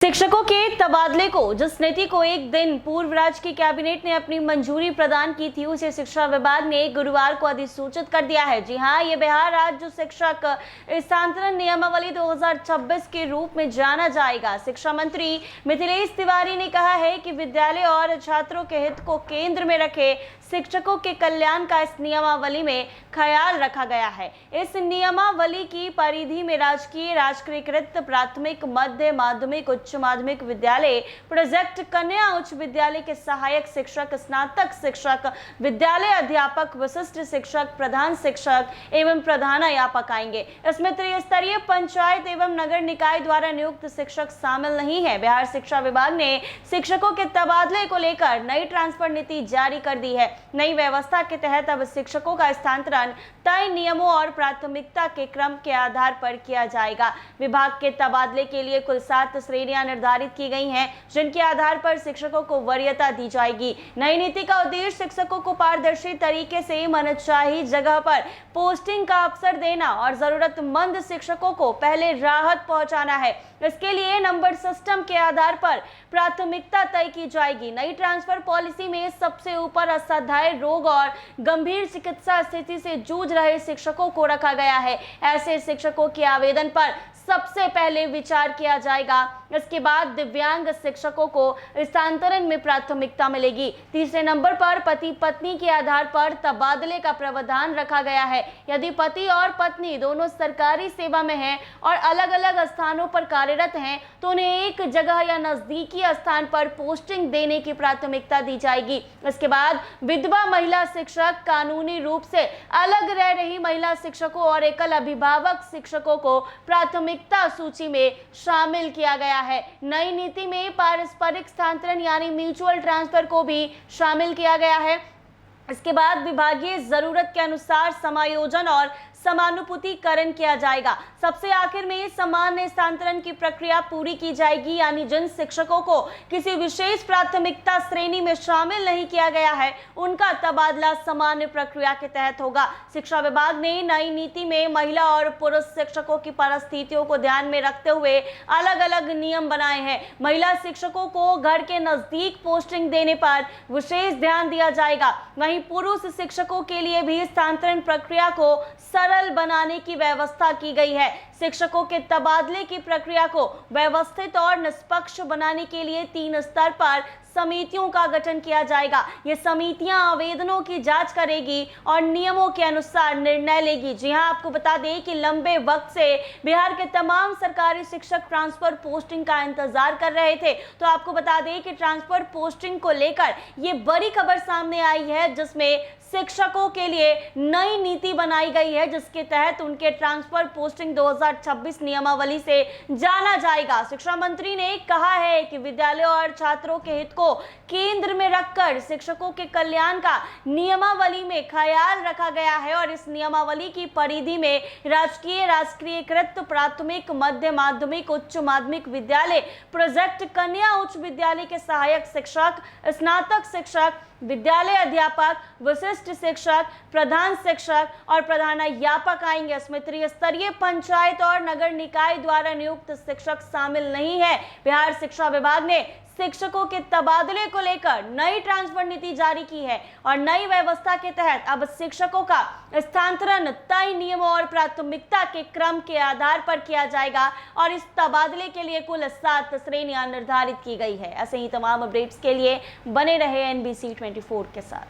शिक्षकों के तबादले को जिस नीति को एक दिन पूर्व राज्य की कैबिनेट ने अपनी मंजूरी प्रदान की थी, उसे शिक्षा विभाग ने गुरुवार को अधिसूचित कर दिया है। जी हां, ये बिहार राज्य शिक्षक स्थानांतरण नियमावली 2026 के रूप में जाना जाएगा। शिक्षा मंत्री मिथिलेश तिवारी ने कहा है कि विद्यालय और छात्रों के हित को केंद्र में रखे शिक्षकों के कल्याण का इस नियमावली में ख्याल रखा गया है। इस नियमावली की परिधि में राजकीय, राष्ट्रीयकृत प्राथमिक, मध्य माध्यमिक, उच्च माध्यमिक विद्यालय, प्रोजेक्ट कन्या उच्च विद्यालय के सहायक शिक्षक, स्नातक शिक्षक, विद्यालय अध्यापक, विशिष्ट शिक्षक, प्रधान शिक्षक एवं प्रधानाध्यापक आएंगे। इसमें त्रिस्तरीय पंचायत एवं नगर निकाय द्वारा नियुक्त शिक्षक शामिल नहीं है। बिहार शिक्षा विभाग ने शिक्षकों के तबादले को लेकर नई ट्रांसफर नीति जारी कर दी है। नई व्यवस्था के तहत अब शिक्षकों का स्थानांतरण तय नियमों और प्राथमिकता के क्रम के आधार पर किया जाएगा। विभाग के तबादले के लिए कुल 7 श्रेणियां निर्धारित की गई हैं, जिनके आधार पर शिक्षकों को वरीयता दी जाएगी। नई नीति का उद्देश्य शिक्षकों को पारदर्शी तरीके से मनचाही जगह पर पोस्टिंग का अवसर देना और जरूरतमंद शिक्षकों को पहले राहत पहुंचाना है। इसके लिए नंबर सिस्टम के आधार पर प्राथमिकता तय की जाएगी। नई ट्रांसफर पॉलिसी में सबसे ऊपर असाध्य रोग और गंभीर चिकित्सा स्थिति से जूझ रहे शिक्षकों को रखा गया है। ऐसे शिक्षकों के आवेदन पर सबसे पहले विचार किया जाएगा। इसके बाद दिव्यांग शिक्षकों को स्थानांतरण में प्राथमिकता मिलेगी। तीसरे नंबर पर पति पत्नी के आधार पर तबादले का प्रावधान रखा गया है। यदि पति और पत्नी दोनों सरकारी सेवा में हैं और अलग अलग स्थानों पर कार्यरत हैं, तो उन्हें एक जगह या नजदीकी स्थान पर पोस्टिंग देने की प्राथमिकता दी जाएगी। इसके बाद विधवा महिला शिक्षक, कानूनी रूप से अलग रह रही महिला शिक्षकों और एकल अभिभावक शिक्षकों को प्राथमिकता सूची में शामिल किया गया है। नई नीति में पारस्परिक स्थानांतरण यानी म्यूचुअल ट्रांसफर को भी शामिल किया गया है। इसके बाद विभागीय जरूरत के अनुसार समायोजन और समानुपातीकरण किया जाएगा। सबसे आखिर में सामान्य स्थानांतरण की प्रक्रिया पूरी की जाएगी, यानी जिन शिक्षकों को किसी विशेष प्राथमिकता श्रेणी में शामिल नहीं किया गया है, उनका तबादला सामान्य प्रक्रिया के तहत होगा। शिक्षा विभाग ने नई नीति में महिला और पुरुष शिक्षकों की परिस्थितियों को ध्यान में रखते हुए अलग अलग नियम बनाए हैं। महिला शिक्षकों को घर के नजदीक पोस्टिंग देने पर विशेष ध्यान दिया जाएगा। वहीं पुरुष शिक्षकों के लिए भी स्थानांतरण प्रक्रिया को सरल बनाने की व्यवस्था की गई है। शिक्षकों के तबादले की प्रक्रिया को व्यवस्थित और निष्पक्ष बनाने के लिए 3 स्तर पर समितियों का गठन किया जाएगा। ये समितियां आवेदनों की जांच करेगी और नियमों के अनुसार निर्णय लेगी। जी हां, आपको बता दें कि लंबे वक्त से बिहार के तमाम सरकारी शिक्षक ट्रांसफर पोस्टिंग का इंतजार कर रहे थे। तो आपको बता दें कि ट्रांसफर पोस्टिंग को लेकर ये बड़ी खबर सामने आई है, जिसमें शिक्षकों के लिए नई नीति बनाई गई है, जिसके तहत उनके ट्रांसफर पोस्टिंग 2026 नियमावली से जाना जाएगा। शिक्षा मंत्री ने कहा है कि विद्यालयों और छात्रों के हित को केंद्र में रखकर शिक्षकों के कल्याण का नियमावली में ख्याल रखा गया है और इस नियमावली की परिधि में राजकीय, राष्ट्रीयकृत प्राथमिक, मध्य माध्यमिक, उच्च माध्यमिक विद्यालय, प्रोजेक्ट कन्या उच्च विद्यालय के सहायक शिक्षक, स्नातक शिक्षक, विद्यालय अध्यापक, विशिष्ट शिक्षक, प्रधान शिक्षक और प्रधानाध्यापक आएंगे। इसमें त्रिस्तरीय पंचायत और नगर निकाय द्वारा नियुक्त शिक्षक शामिल नहीं है। बिहार शिक्षा विभाग ने शिक्षकों के तबादले को लेकर नई ट्रांसफर नीति जारी की है और नई व्यवस्था के तहत अब शिक्षकों का स्थानांतरण तय नियमों और प्राथमिकता के क्रम के आधार पर किया जाएगा और इस तबादले के लिए कुल 7 श्रेणियां निर्धारित की गई है। ऐसे ही तमाम अपडेट्स के लिए बने रहे NBC 24 के साथ।